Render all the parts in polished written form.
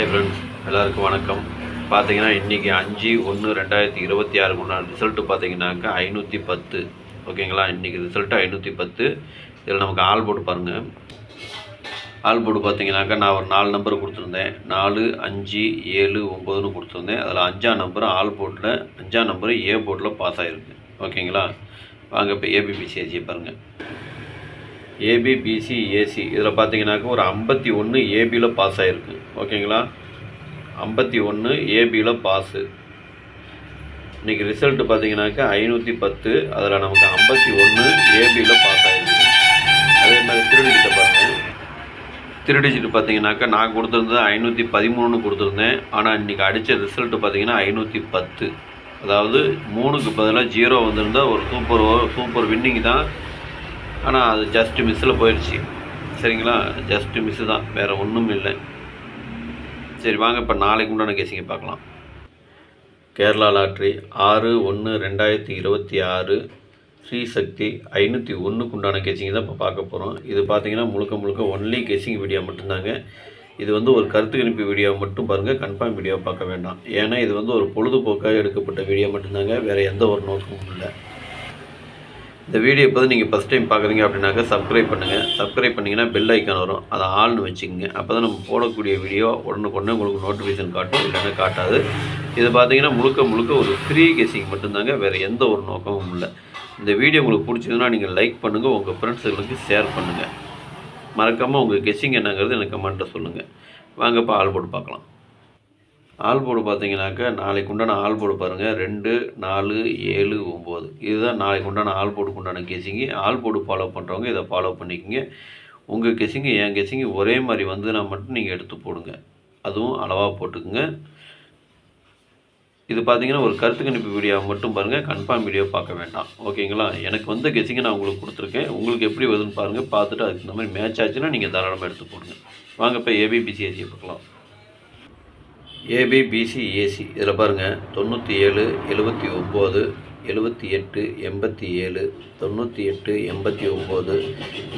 Friends, எல்லாருக்கும் வணக்கம். பார்த்தீங்கன்னா இன்றைக்கி 5/1/2026 உண்டான ரிசல்ட்டு பார்த்தீங்கன்னாக்கா 510. ஓகேங்களா? இன்றைக்கி ரிசல்ட்டு 510. இதில் நமக்கு ஆல் போர்டு பாருங்கள். ஆல் போர்டு பார்த்தீங்கன்னாக்கா நான் ஒரு 4 நம்பர் கொடுத்துருந்தேன். 4, 5, 7, 9ன்னு கொடுத்துருந்தேன். அதில் 5ஆம் நம்பர் ஆல் போர்டில், 5ஆம் நம்பர் ஏ போர்டில் பாஸ் ஆகிருக்கு. ஓகேங்களா? வாங்க இப்போ ஏபிபிசிஏசி பாருங்கள். ஏபிபிசி ஏசி இதில் பார்த்தீங்கன்னாக்கா ஒரு 51 ஏபியில் பாஸ் ஆகிருக்கு. ஓகேங்களா? 51 ஏபியில் பாஸு. இன்றைக்கி ரிசல்ட்டு பார்த்தீங்கன்னாக்கா 510. அதில் நமக்கு 51 ஏபியில் பாஸ் ஆகிருக்கு. அதே மாதிரி திருடிஜிட்டை பாருங்கள். திருடிஜிட்டு பார்த்தீங்கன்னாக்கா நான் கொடுத்துருந்தது 513ன்னு கொடுத்துருந்தேன். ஆனால் இன்றைக்கி அடித்த ரிசல்ட்டு பார்த்தீங்கன்னா 510. அதாவது 3க்கு பதிலாக 0 வந்திருந்தால் ஒரு சூப்பர் வின்னிங் தான். ஆனால் அது ஜஸ்ட்டு மிஸ்ஸில் போயிடுச்சு. சரிங்களா? ஜஸ்ட்டு மிஸ்ஸு தான், வேறு ஒன்றும் இல்லை. சரி வாங்க இப்போ நாளைக்கு உண்டான கேசிங்க பார்க்கலாம். கேரளா லாட்ரி 6/1/2026 ஸ்ரீ சக்தி 501க்கு உண்டான கேசிங்க தான் இப்போ பார்க்க போகிறோம். இது பார்த்தீங்கன்னா முழுக்க ஒன்லி கேசிங் வீடியோ மட்டும்தாங்க. இது ஒரு கருத்து கணிப்பு வீடியோ மட்டும் பாருங்கள், கன்ஃபார்ம் வீடியோ பார்க்க வேண்டாம். ஏன்னா இது ஒரு பொழுதுபோக்காக எடுக்கப்பட்ட வீடியோ மட்டும்தாங்க, வேறு எந்த ஒரு நோக்கமும் இல்லை. இந்த வீடியோ இப்போ நீங்கள் ஃபஸ்ட் டைம் பார்க்குறீங்க அப்படின்னாக்கா சப்ஸ்கிரைப் பண்ணுங்கள். சப்ஸ்கிரைப் பண்ணிங்கன்னா பெல் ஐக்கான் வரும், அதை ஆள்னு வச்சுக்கோங்க. அப்போ தான் நம்ம போடக்கூடிய வீடியோ உடனுக்குடனே உங்களுக்கு நோட்டிஃபிகேஷன் காட்டும், இல்லைன்னா காட்டாது. இது பார்த்தீங்கன்னா முழுக்க ஒரு ஃப்ரீ கெஸிங் மட்டும்தாங்க, வேறு எந்த ஒரு நோக்கமும் இல்லை. இந்த வீடியோ உங்களுக்கு பிடிச்சதுன்னா நீங்கள் லைக் பண்ணுங்கள், உங்கள் ஃப்ரெண்ட்ஸுகளுக்கு ஷேர் பண்ணுங்கள். மறக்காமல் உங்கள் கெஸிங் என்னங்கிறது எனக்கு கமெண்ட்டில் சொல்லுங்கள். வாங்க இப்போ ஆல் போர்டு பார்க்கலாம். ஆல் போர்டு பார்த்தீங்கன்னாக்கா நாளைக்கு உண்டான ஆல் போர்டு பாருங்கள். 2, 4, 7, 9 இதுதான் நாளைக்கு உண்டான ஆல் போர்டுக்கு உண்டான கெஸிங்கு. ஆல் போர்டு ஃபாலோ பண்ணுறவங்க இதை ஃபாலோ பண்ணிக்கோங்க. உங்கள் கெஸிங்கு என் கெஸிங்கு ஒரே மாதிரி வந்துன்னா மட்டும் நீங்கள் எடுத்து போடுங்க, அதுவும் அளவாக போட்டுக்குங்க. இது பார்த்தீங்கன்னா ஒரு கருத்து கணிப்பு வீடியோ மட்டும் பாருங்கள், கன்ஃபார்ம் வீடியோ பார்க்க வேண்டாம். ஓகேங்களா? எனக்கு கெஸிங்கை நான் உங்களுக்கு கொடுத்துருக்கேன். உங்களுக்கு எப்படி வருதுன்னு பாருங்கள், பார்த்துட்டு அதுக்கு இந்த மாதிரி மேட்ச் ஆச்சுன்னா நீங்கள் தாராளமாக எடுத்து போடுங்க. வாங்க இப்போ ஏபிபிசிஏசியை பார்க்கலாம். ஏபிபிசி ஏசி இதில் பாருங்கள். 97, 79, 78, 87, 98, 89,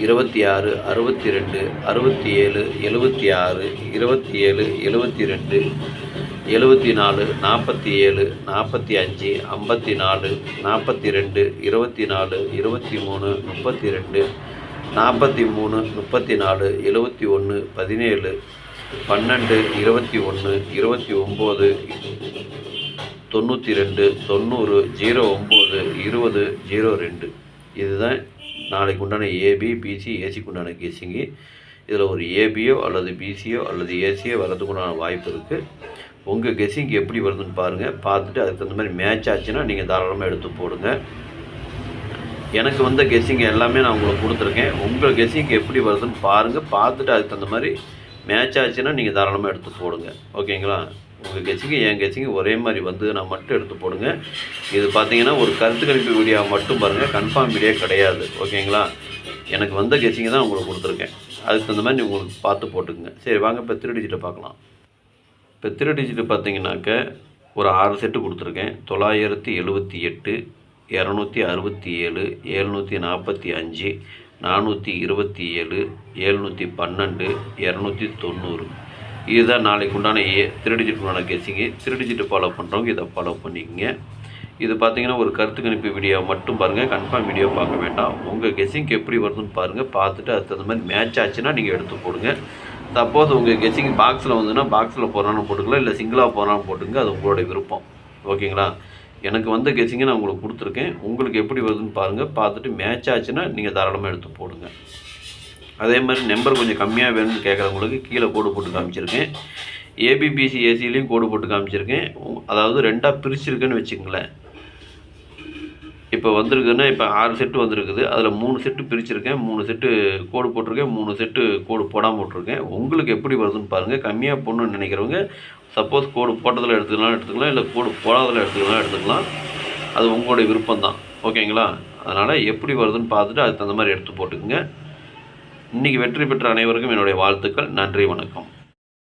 26, 62, 67, 76, 27, 72, 74, 47, 45, 54, 42, 24, 23, 32, 43, 34, 71, 17, 12, 21, 29, 92, 90, 09, 20, 02 இதுதான் நாளைக்கு உண்டான ஏபிபிசி ஏசிக்கு உண்டான கேசிங்கு. இதில் ஒரு ஏபியோ அல்லது பிசியோ அல்லது ஏசியோ வர்றதுக்கு உண்டான வாய்ப்பு இருக்குது. உங்கள் கெஸிங் எப்படி வருதுன்னு பாருங்கள், பார்த்துட்டு அதுக்கு தகுந்த மாதிரி மேட்ச் ஆச்சுன்னா நீங்கள் தாராளமாக எடுத்து போடுங்க. எனக்கு கெஸிங் எல்லாமே நான் உங்களுக்கு கொடுத்துருக்கேன். உங்கள் கெஸிங் எப்படி வருதுன்னு பாருங்கள், பார்த்துட்டு அதுக்கு தகுந்த மாதிரி மேட்ச் ஆச்சுன்னா நீங்கள் தாராளமாக எடுத்து போடுங்க. ஓகேங்களா? உங்கள் கெஸிங்கு என் கெஸிங்கு ஒரே மாதிரி வந்ததுன்னா மட்டும் எடுத்து போடுங்க. இது பார்த்தீங்கன்னா ஒரு கருத்து கணிப்பு வீடியோ மட்டும் பாருங்கள், கன்ஃபார்ம் வீடியோ கிடையாது. ஓகேங்களா? எனக்கு கெஸிங்கு தான் உங்களுக்கு கொடுத்துருக்கேன். அதுக்கு தகுந்த மாதிரி உங்களுக்கு பார்த்து போட்டுக்குங்க. சரி வாங்க இப்போ 3 டிஜிட்டை பார்க்கலாம். இப்போ 3 டிஜிட்டு பார்த்தீங்கன்னாக்க ஒரு 6 செட்டு கொடுத்துருக்கேன். 978, 267, 745, 427, 712, 290 இதுதான் நாளைக்கு உண்டான 3 டிஜிட் உண்டான கெஸிங்கு. 3 டிஜிட்டு ஃபாலோ பண்ணுறவங்க இதை ஃபாலோ பண்ணிக்கோங்க. இது பார்த்தீங்கன்னா ஒரு கருத்து கணிப்பு வீடியோ மட்டும் பாருங்கள், கன்ஃபார்ம் வீடியோ பார்க்க வேண்டாம். உங்கள் கெஸிங்க்கு எப்படி வருதுன்னு பாருங்கள், பார்த்துட்டு அதுக்கு தகுந்த மாதிரி மேட்ச் ஆச்சுன்னா நீங்கள் எடுத்து போடுங்க. சப்போஸ் உங்கள் கெஸிங் பாக்ஸில் வந்துன்னா பாக்ஸில் போகிறான்னு போட்டுக்கலாம், இல்லை சிங்கிளாக போகிறான்னு போட்டுங்க, அது உங்களோட விருப்பம். ஓகேங்களா? எனக்கு கெஸிங்கை நான் உங்களுக்கு கொடுத்துருக்கேன். உங்களுக்கு எப்படி வருதுன்னு பாருங்கள், பார்த்துட்டு மேட்ச் ஆச்சுன்னா நீங்கள் தாராளமாக எடுத்து போடுங்க. அதே மாதிரி நம்பர் கொஞ்சம் கம்மியாக வேணும்னு கேட்குறவங்களுக்கு கீழே கோடு போட்டு காமிச்சிருக்கேன். ஏபிபிசி ஏசிலையும் கோடு போட்டு காமிச்சிருக்கேன். அதாவது 2ஆக பிரிச்சுருக்குன்னு வச்சுங்களேன். இப்போ வந்திருக்குன்னா இப்போ 6 செட்டு வந்திருக்குது, அதில் 3 செட்டு பிரிச்சுருக்கேன், 3 செட்டு கோடு போட்டிருக்கேன், 3 செட்டு கோடு போடாமல் போட்டிருக்கேன். உங்களுக்கு எப்படி வருதுன்னு பாருங்கள். கம்மியாக போடணுன்னு நினைக்கிறவங்க சப்போஸ் கோடு போட்டதில் எடுத்துக்கலாம், இல்லை கோடு போடாததில் எடுத்துக்கலாம். அது உங்களுடைய விருப்பம்தான். ஓகேங்களா? அதனால் எப்படி வருதுன்னு பார்த்துட்டு அதுக்கு தகுந்த மாதிரி எடுத்து போட்டுக்குங்க. இன்றைக்கி வெற்றி பெற்ற அனைவருக்கும் என்னுடைய வாழ்த்துக்கள். நன்றி, வணக்கம்.